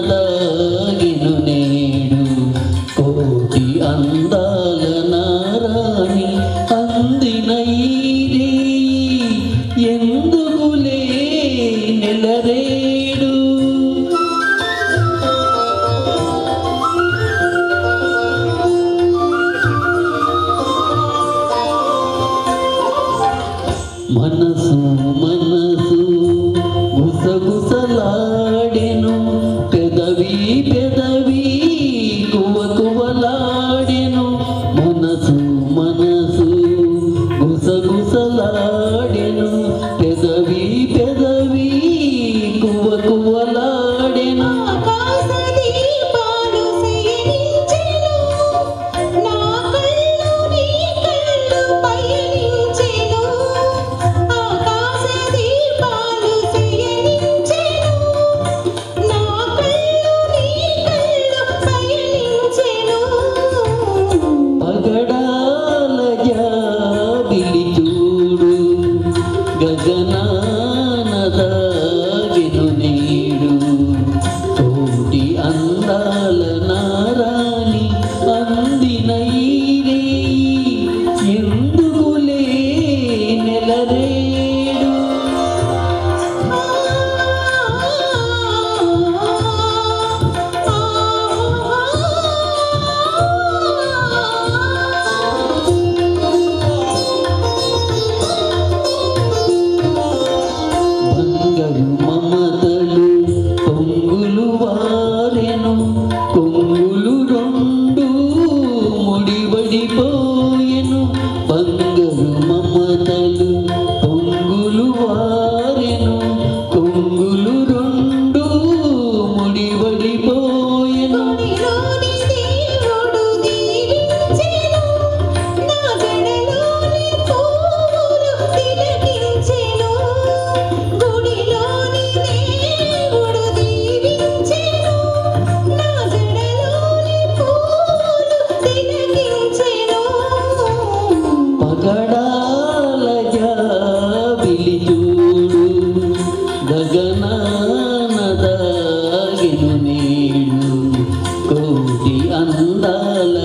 గగనానదాగిను నేడు కోటి అందాల నారాణి అందినైరే ఎందుకులే నెలరేడు మనసు మనసు గుసగుసలాడెను పెదవి పెదవి కువకువలాడెను మనసు మనసు గుసగుసలాడెను పెదవి పెదవి కువకువలాడెను గగనానదాగిను నేడు కోటి అందాల నారాణి అందినైరే ఎందుకులే నెలరేడు మమతలు పొంగులు వారెను కొంగులు రెండు ముడివడిపోయెను బంగారు మమతలు పొంగులు వారెను కొంగులు రెండు ముడివడిపోయెను పగడాల జాబిలి చూడు గగనానదాగిను నేడు కోటి అందాల